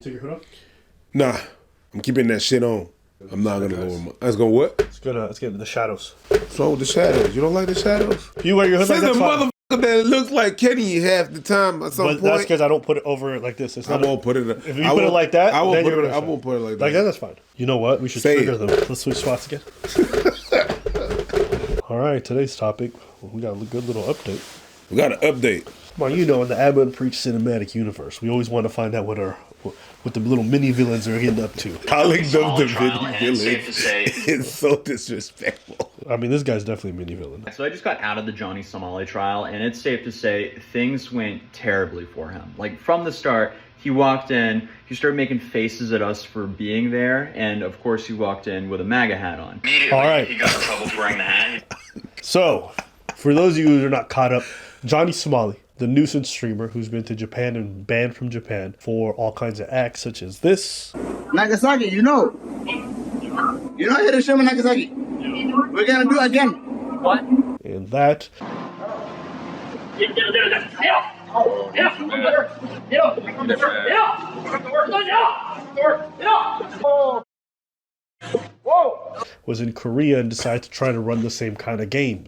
Take your hood off? Nah, I'm keeping that shit on. I'm not gonna lower my. Let's go what? Let's get into the shadows. What's wrong with the shadows? You don't like the shadows? You wear your hood like Says that's a fine. motherfucker that looks like Kenny half the time at some But point. that's because I don't put it over like this. It's I not won't put it. If you put it like that, I won't then put you're it. gonna I won't put it like that. Like that, that's fine. You know what? We should Say trigger it. them. Let's switch spots again. All right, today's topic. We got a good little update. We got an update. Come on, you know, in the Abba and Preach cinematic universe, we always want to find out what the little mini villains are getting up to. Calling them the trial, mini and it's safe to villain say- is so disrespectful. I mean, this guy's definitely a mini villain. So I just got out of the Johnny Somali trial, and it's safe to say things went terribly for him. Like, from the start, he walked in, he started making faces at us for being there, and of course he walked in with a MAGA hat on. Immediately, All right. he got in trouble for wearing the hat. So, for those of you who are not caught up, Johnny Somali, the nuisance streamer who's been to Japan and banned from Japan for all kinds of acts such as this. Nagasaki, you know Hiroshima, Nagasaki. We're gonna do it again. What? And that. Was in Korea and decided to try to run the same kind of game.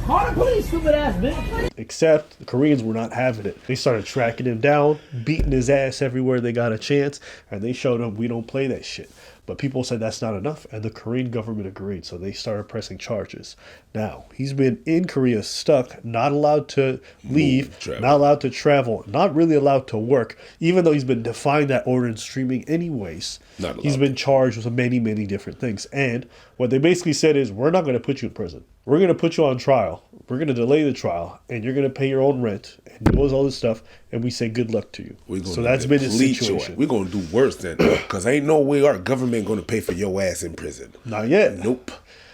Call the police, stupid ass bitch. Except the Koreans were not having it. They started tracking him down, beating his ass everywhere they got a chance, and they showed him we don't play that shit. But people said that's not enough, and the Korean government agreed, so they started pressing charges. Now, he's been in Korea stuck, not allowed to leave, not allowed to travel, not really allowed to work, even though he's been defying that order in streaming anyways. He's been charged with many, many different things. And what they basically said is, we're not going to put you in prison. We're going to put you on trial. We're going to delay the trial, and you're going to pay your own rent, and do all this stuff, and we say good luck to you. So that's been his situation. We're going to do worse than because ain't no way our government going to pay for your ass in prison. Not yet. Nope.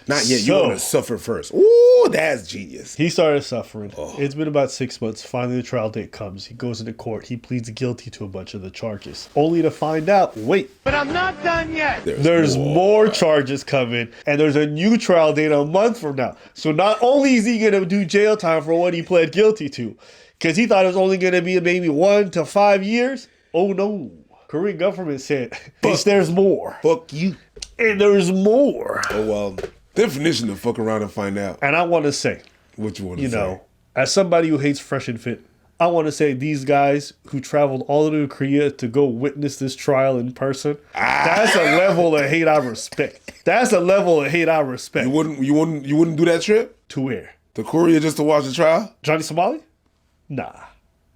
Not yet. You're going to suffer first. Ooh, that's genius. He started suffering. It's been about 6 months. Finally, the trial date comes. He goes into court. He pleads guilty to a bunch of the charges, only to find out, wait. But I'm not done yet. There's more charges coming, and there's a new trial date a month from now. So not only is he going to do jail time for what he pled guilty to, because he thought it was only going to be maybe 1 to 5 years. Oh, no. Korean government said, there's more. Fuck you. And there's more. Oh, well, definition of fuck around and find out. And I want to say, What you want to say? know, as somebody who hates Fresh and Fit, I want to say these guys who traveled all the way to Korea to go witness this trial in person, that's a level of hate I respect. That's a level of hate I respect. You wouldn't do that trip To where? to Korea just to watch the trial? Johnny Somali? Nah.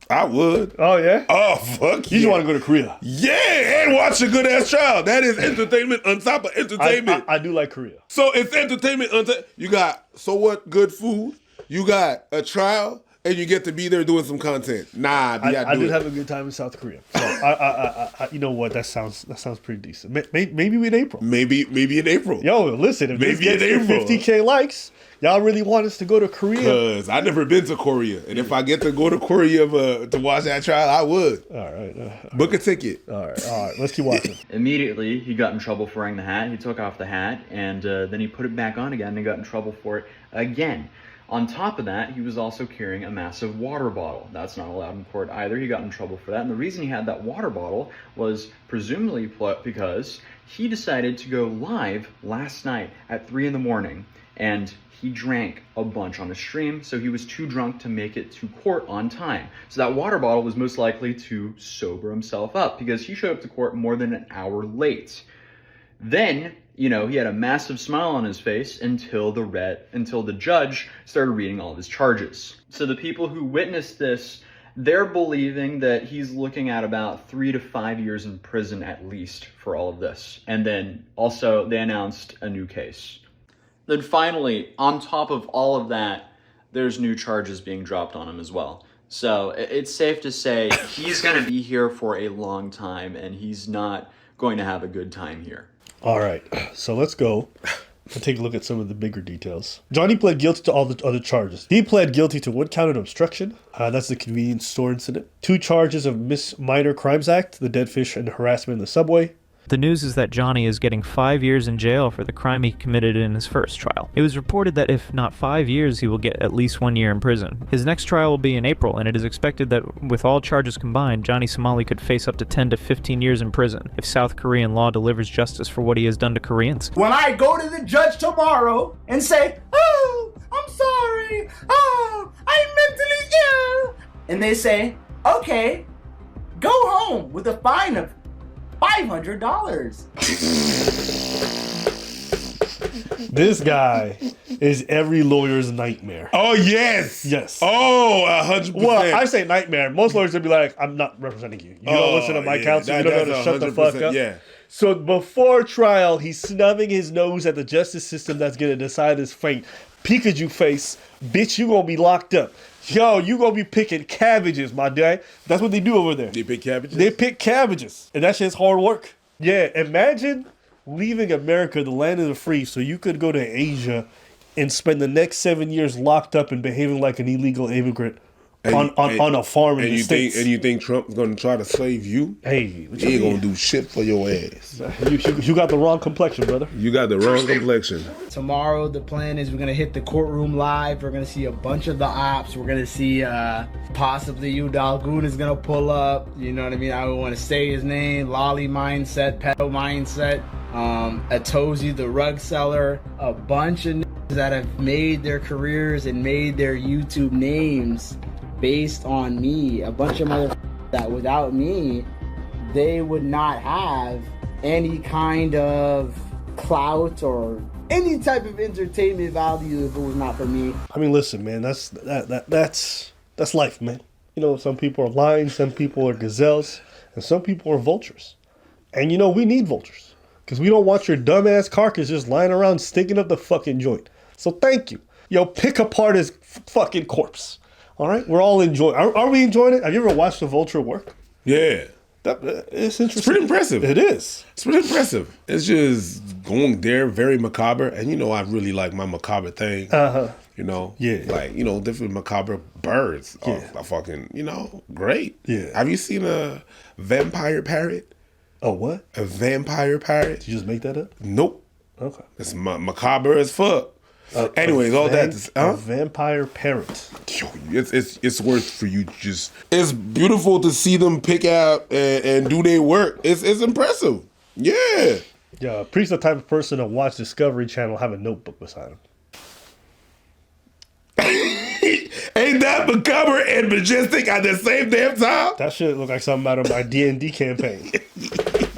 I would. Oh, yeah? Oh, fuck You just want to go to Korea. Yeah, and watch a good ass trial. That is entertainment on top of entertainment. I do like Korea. So it's entertainment. You got so what? Good food. You got a trial, and you get to be there doing some content. Nah, I did have a good time in South Korea. So I you know what? That sounds pretty decent. Maybe in April. Maybe in April. Yo, listen, if Maybe this gets in to April. 50K likes, y'all really want us to go to Korea? Cause I never been to Korea, and if I get to go to Korea to watch that trial, I would. All right. Book a ticket. All right. Let's keep watching. Immediately, he got in trouble for wearing the hat. He took off the hat, and then he put it back on again and got in trouble for it again. On top of that, he was also carrying a massive water bottle. That's not allowed in court either. He got in trouble for that. And the reason he had that water bottle was presumably because he decided to go live last night at 3 in the morning. And he drank a bunch on his stream, so he was too drunk to make it to court on time. So that water bottle was most likely to sober himself up because he showed up to court more than an hour late. Then, he had a massive smile on his face until the judge started reading all of his charges. So the people who witnessed this, they're believing that he's looking at about 3 to 5 years in prison at least for all of this. And then also they announced a new case. Then finally, on top of all of that, there's new charges being dropped on him as well. So it's safe to say he's going to be here for a long time, and he's not going to have a good time here. All right. So let's go and take a look at some of the bigger details. Johnny pled guilty to all the other charges. He pled guilty to 1 count of obstruction. That's the convenience store incident. 2 charges of Misdemeanor Crimes Act, the dead fish and harassment in the subway. The news is that Johnny is getting 5 years in jail for the crime he committed in his first trial. It was reported that if not 5 years, he will get at least 1 year in prison. His next trial will be in April, and it is expected that with all charges combined, Johnny Somali could face up to 10 to 15 years in prison if South Korean law delivers justice for what he has done to Koreans. When I go to the judge tomorrow and say, oh, I'm sorry, oh, I'm mentally ill, and they say, okay, go home with a fine of $500. This guy is every lawyer's nightmare. Oh, yes. Yes. Oh, 100%. Well, I say nightmare. Most lawyers would be like, I'm not representing you. You don't listen to my counsel. You don't know to shut the fuck up. Yeah. So before trial, he's snubbing his nose at the justice system that's going to decide his fate. Pikachu face, bitch, you going to be locked up. Yo, you going to be picking cabbages, my guy. That's what they do over there. They pick cabbages? They pick cabbages. And that shit's hard work. Yeah, imagine leaving America, the land of the free, so you could go to Asia and spend the next 7 years locked up and behaving like an illegal immigrant on a farm in the States. And you think Trump's going to try to save you? Hey, what you He ain't mean? going to do shit for your ass. You got the wrong complexion, brother. You got the wrong complexion. Tomorrow, the plan is we're going to hit the courtroom live. We're going to see a bunch of the ops. We're going to see possibly you, Dalgoon, is going to pull up. You know what I mean? I don't want to say his name. Lolly Mindset, Pedo Mindset, Atozi, the rug seller. A bunch of that have made their careers and made their YouTube names based on me. A bunch of motherfuckers that without me, they would not have any kind of clout or any type of entertainment value if it was not for me. I mean, listen, man, that's life, man. You know, some people are lions, some people are gazelles, and some people are vultures. And you know, we need vultures because we don't want your dumbass carcass just lying around stinking up the fucking joint. So thank you. Yo, pick apart his fucking corpse. All right, we're all enjoying. Are we enjoying it? Have you ever watched the Vulture work? Yeah. It's interesting. It's pretty impressive. It is. It's pretty impressive. It's just going there, very macabre. And you know, I really like my macabre thing. You know? Yeah. Like, you know, different macabre birds. Yeah. Are fucking, you know, great. Yeah. Have you seen a vampire parrot? Oh, what? A vampire parrot? Did you just make that up? Nope. Okay. It's macabre as fuck. Anyways, all that. A vampire parrot. It's worth for you. Just it's beautiful to see them pick out and do their work. It's impressive. Yeah. Yeah, Priest's the type of person to watch Discovery Channel have a notebook beside him. Ain't that macabre and majestic at the same damn time? That shit look like something out of my D&D campaign.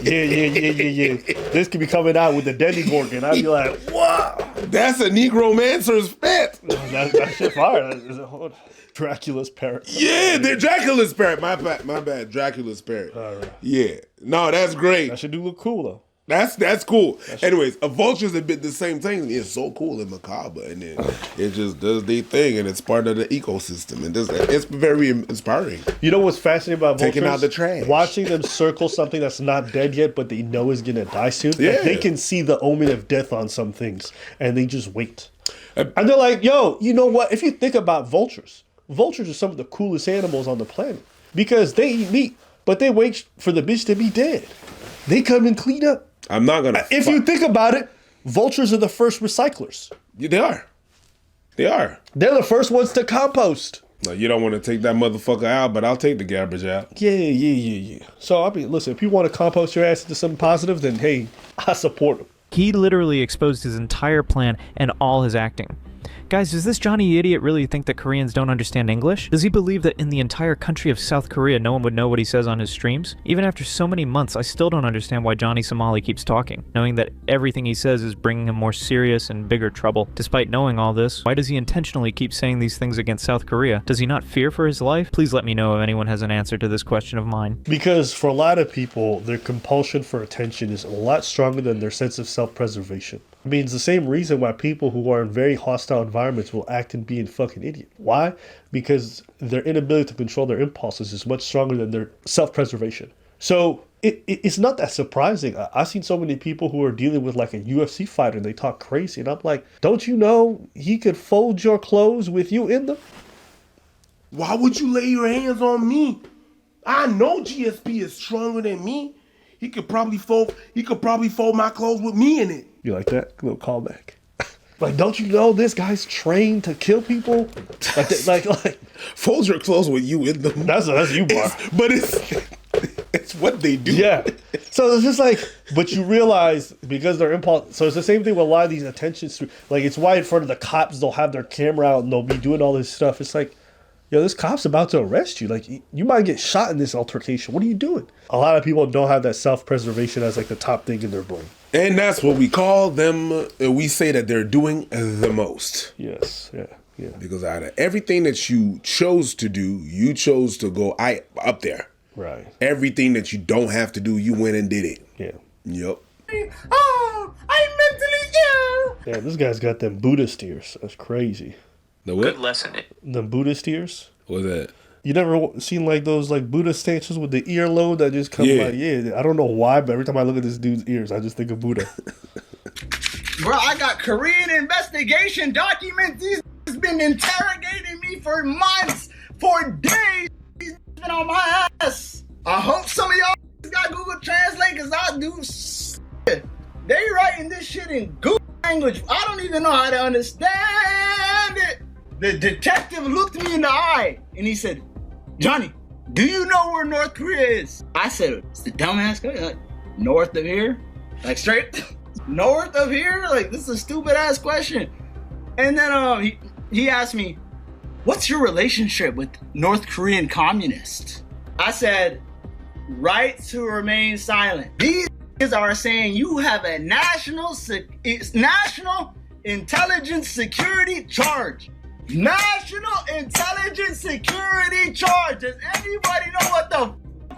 Yeah. This could be coming out with the Demigorgon. I'd be like, wow. That's a Negromancer's pet. That shit fire. Dracula's parrot. Yeah, they're Dracula's parrot. My bad. Dracula's parrot. All right. Yeah. No, that's great. That should do look cool, though. That's cool. Anyways, a vulture's a bit the same thing. It's so cool and macabre, and then it just does their thing, and it's part of the ecosystem, and it's very inspiring. You know what's fascinating about vultures? Taking out the trash. Watching them circle something that's not dead yet, but they know is gonna die soon. Yeah. Like, they can see the omen of death on some things, and they just wait. And they're like, "Yo, you know what? If you think about vultures are some of the coolest animals on the planet because they eat meat, but they wait for the bitch to be dead. They come and clean up." I'm not gonna. If you think about it, vultures are the first recyclers. Yeah, they are. They are. They're the first ones to compost. No, you don't want to take that motherfucker out, but I'll take the garbage out. Yeah. So, I mean, listen, if you want to compost your ass into something positive, then hey, I support him. He literally exposed his entire plan and all his acting. Guys, does this Johnny idiot really think that Koreans don't understand English? Does he believe that in the entire country of South Korea no one would know what he says on his streams? Even after so many months, I still don't understand why Johnny Somali keeps talking, knowing that everything he says is bringing him more serious and bigger trouble. Despite knowing all this, why does he intentionally keep saying these things against South Korea? Does he not fear for his life? Please let me know if anyone has an answer to this question of mine. Because for a lot of people, their compulsion for attention is a lot stronger than their sense of self-preservation. I mean, it's the same reason why people who are in very hostile environments will act and be a fucking idiot. Why? Because their inability to control their impulses is much stronger than their self-preservation. So it's not that surprising. I've seen so many people who are dealing with like a UFC fighter and they talk crazy. And I'm like, don't you know he could fold your clothes with you in them? Why would you lay your hands on me? I know GSP is stronger than me. He could probably fold my clothes with me in it. You like that? Little callback. Like, don't you know this guy's trained to kill people? Like Fold your clothes with you in them. that's you, bar. But it's what they do. Yeah. So it's just like, but you realize because they're impulse. So it's the same thing with a lot of these attention. Like, it's why in front of the cops they'll have their camera out and they'll be doing all this stuff. It's like, yo, this cop's about to arrest you. Like, you might get shot in this altercation. What are you doing? A lot of people don't have that self-preservation as like the top thing in their brain. And that's what we call them. We say that they're doing the most. Yes. Yeah. Yeah. Because out of everything that you chose to do, you chose to go up there. Right. Everything that you don't have to do, you went and did it. Yeah. Yep. Oh, I'm mentally ill. Yeah, this guy's got them Buddhist ears. That's crazy. The what? Good lesson. Them Buddhist ears. What's that? You never seen like those like Buddhist statues with the earlobe that just come Yeah. like, yeah. I don't know why, but every time I look at this dude's ears, I just think of Buddha. Bro, I got Korean investigation documents. These has been interrogating me for months, for days. He's been on my ass. I hope some of y'all got Google Translate, because I do shit. They writing this shit in Google language. I don't even know how to understand it. The detective looked me in the eye and he said, Johnny, do you know where North Korea is? I said, it's the dumbass guy. Like, north of here? Like straight north of here? Like, this is a stupid ass question. And then he asked me, what's your relationship with North Korean communists? I said, right to remain silent. These are saying you have a national intelligence security charge. National intelligence security charge. Does anybody know what the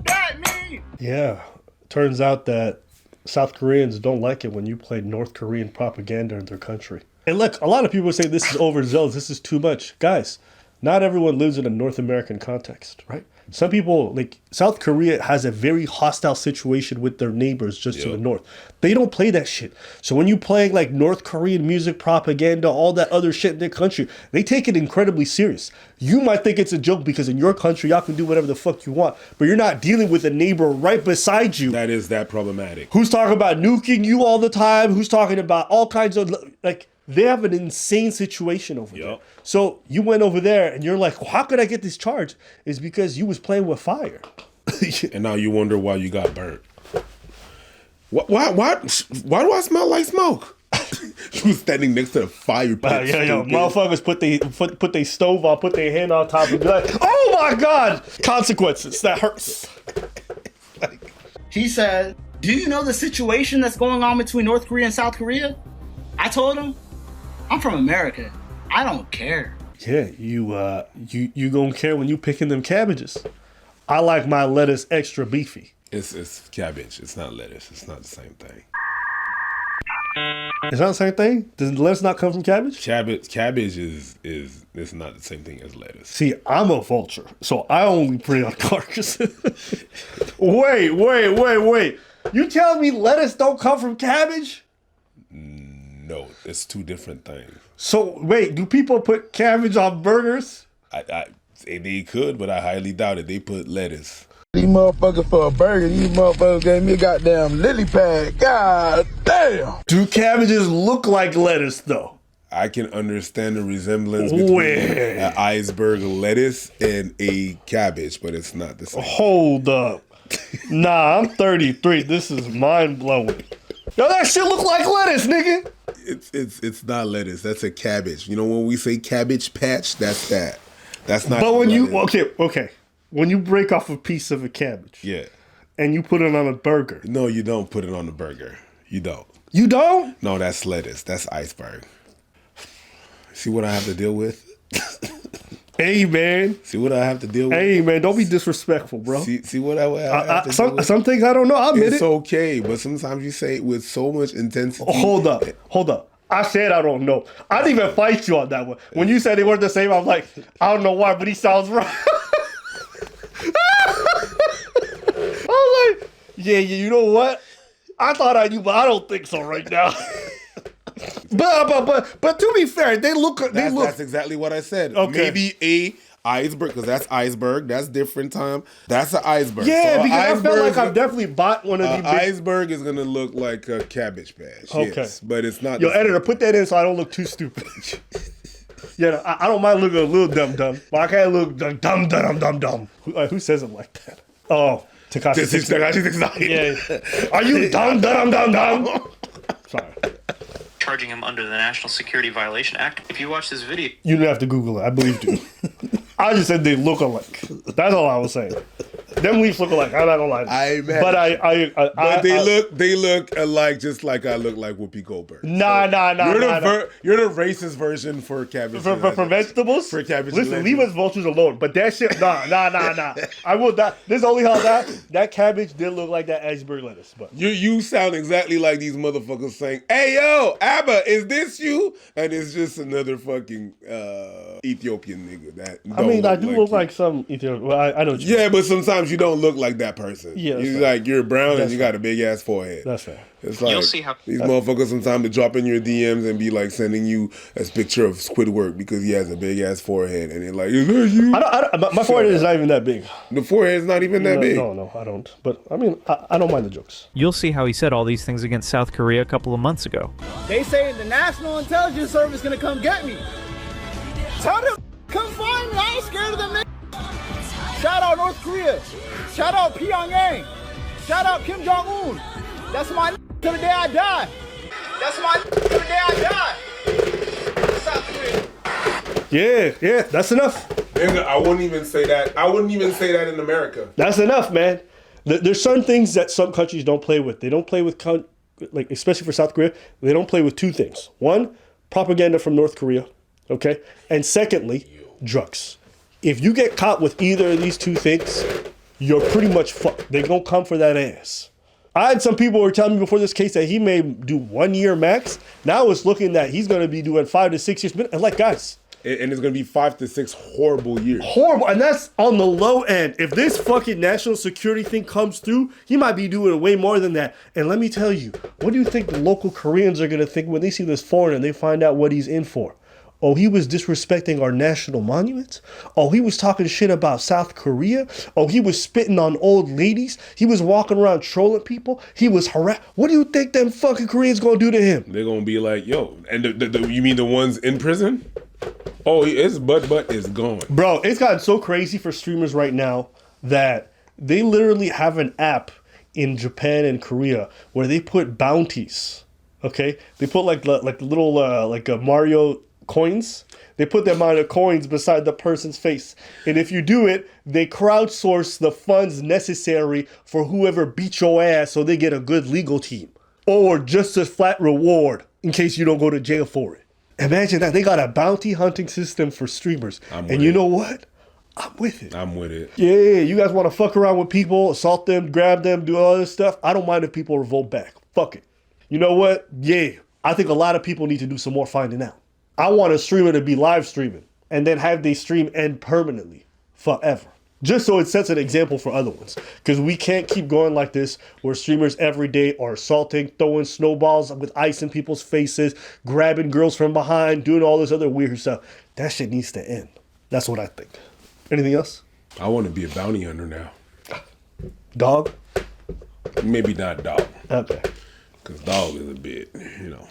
that means? Yeah. Turns out that South Koreans don't like it when you play North Korean propaganda in their country. And look, a lot of people say this is overzealous, this is too much. Guys, not everyone lives in a North American context, right? Some people, like South Korea has a very hostile situation with their neighbors just to the north. They don't play that shit. So when you play like North Korean music propaganda, all that other shit in their country, they take it incredibly serious. You might think it's a joke because in your country, y'all can do whatever the fuck you want, but you're not dealing with a neighbor right beside you. That is that problematic. Who's talking about nuking you all the time? Who's talking about all kinds of, like, they have an insane situation over there. So you went over there and you're like, well, how could I get this charge? It's because you was playing with fire. And now you wonder why you got burnt. Why do I smell like smoke? You was standing next to the fire pit. Motherfuckers put their stove on, put their hand on top and be like, oh my God, consequences. That hurts. He said, do you know the situation that's going on between North Korea and South Korea? I told him, I'm from America. I don't care. Yeah, you gonna care when you picking them cabbages. I like my lettuce extra beefy. It's cabbage. It's not lettuce. It's not the same thing. It's not the same thing? Does lettuce not come from cabbage? Cabbage is not the same thing as lettuce. See, I'm a vulture, so I only prey on carcasses. Wait. You tell me lettuce don't come from cabbage? No, it's two different things. So wait, do people put cabbage on burgers? They could, but I highly doubt it. They put lettuce. These motherfuckers for a burger, these motherfuckers gave me a goddamn lily pad. God damn. Do cabbages look like lettuce though? I can understand the resemblance between an iceberg lettuce and a cabbage, but it's not the same. Hold up. Nah, I'm 33. This is mind blowing. Yo, that shit look like lettuce, nigga. It's not lettuce. That's a cabbage. You know when we say cabbage patch, that's that. That's not. But when lettuce. you okay, when you break off a piece of a cabbage, and you put it on a burger. No, you don't put it on the burger. You don't. You don't? No, that's lettuce. That's iceberg. See what I have to deal with? Hey man. See what I have to deal with? Hey man, don't be disrespectful, bro. See what I have to deal with? Some things I don't know. I admit it's it. okay, but sometimes you say it with so much intensity. Hold up. I said I don't know. I didn't even fight you on that one. When you said they weren't the same, I'm like, I don't know why, but he sounds right. I was like, yeah, you know what? I thought I knew, but I don't think so right now. But to be fair, they look. That's exactly what I said. Okay. Maybe iceberg, because that's iceberg. That's different time. That's an iceberg. Yeah, So because I felt like I've definitely bought one of these. Iceberg is gonna look like a Cabbage Patch. Okay, yes, but it's not. Yo, editor, put that in so I don't look too stupid. Yeah, I don't mind looking a little dumb, but I can't look dumb. Who says it like that? Oh, Tekashi 69. Yeah. Are you dumb? Sorry. Charging him under the National Security Violation Act. If you watch this video, You didn't have to Google it. I believed you. I just said they look alike. That's all I was saying. Them leaves look alike. I'm not gonna lie. But they look alike, just like I look like Whoopi Goldberg. Nah. You're the racist version for cabbage. For vegetables? For cabbage. Listen, leave us vultures alone. But that shit, nah. I will not. This is only how that cabbage did look like that iceberg lettuce. But you sound exactly like these motherfuckers saying, "Hey yo, Abba, is this you?" And it's just another fucking Ethiopian nigga that. I do look like some Ethiopian. Well, I know what you mean. Yeah, but sometimes you don't look like that person. Yeah, you're brown and you fair. got a big ass forehead. That's fair. It's like You'll see how these motherfuckers sometimes to drop in your DMs and be like sending you a picture of Squidward because he has a big ass forehead and they're like, "Is that you?" My forehead is not even that big. The forehead's not even that big. No, I don't. But I don't mind the jokes. You'll see how he said all these things against South Korea a couple of months ago. They say the National Intelligence Service gonna come get me. Tell them come find me. I ain't scared of them. Shout out North Korea. Shout out Pyongyang. Shout out Kim Jong-un. That's my till the day I die. That's my till the day I die. South Korea. Yeah, that's enough. Nigga, I wouldn't even say that. I wouldn't even say that in America. That's enough, man. There's certain things that some countries don't play with. They don't play with, like especially for South Korea, they don't play with two things. One, propaganda from North Korea, okay? And secondly, drugs. If you get caught with either of these two things, you're pretty much fucked. They gonna come for that ass. I had some people who were telling me before this case that he may do 1 year max. Now it's looking that he's gonna be doing 5 to 6 years. And like, guys. And it's gonna be 5 to 6 horrible years. Horrible, and that's on the low end. If this fucking national security thing comes through, he might be doing way more than that. And let me tell you, what do you think the local Koreans are gonna think when they see this foreigner and they find out what he's in for? Oh, he was disrespecting our national monuments? Oh, he was talking shit about South Korea? Oh, he was spitting on old ladies? He was walking around trolling people? He was harassed? What do you think them fucking Koreans gonna do to him? They're gonna be like, yo, and you mean the ones in prison? Oh, his butt is gone. Bro, it's gotten so crazy for streamers right now that they literally have an app in Japan and Korea where they put bounties, okay? They put like little Mario coins. They put the amount of coins beside the person's face. And if you do it, they crowdsource the funds necessary for whoever beat your ass so they get a good legal team. Or just a flat reward in case you don't go to jail for it. Imagine that. They got a bounty hunting system for streamers. And you know what? I'm with it. I'm with it. Yeah, you guys want to fuck around with people, assault them, grab them, do all this stuff? I don't mind if people revolt back. Fuck it. You know what? Yeah, I think a lot of people need to do some more finding out. I want a streamer to be live streaming and then have they stream end permanently, forever. Just so it sets an example for other ones. Because we can't keep going like this where streamers every day are assaulting, throwing snowballs with ice in people's faces, grabbing girls from behind, doing all this other weird stuff. That shit needs to end. That's what I think. Anything else? I want to be a bounty hunter now. Dog? Maybe not dog. Okay. Because dog is a bit,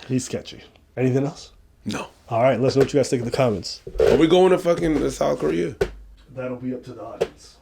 He's sketchy. Anything else? No. All right, let's know what you guys think in the comments. Are we going to fucking South Korea? That'll be up to the audience.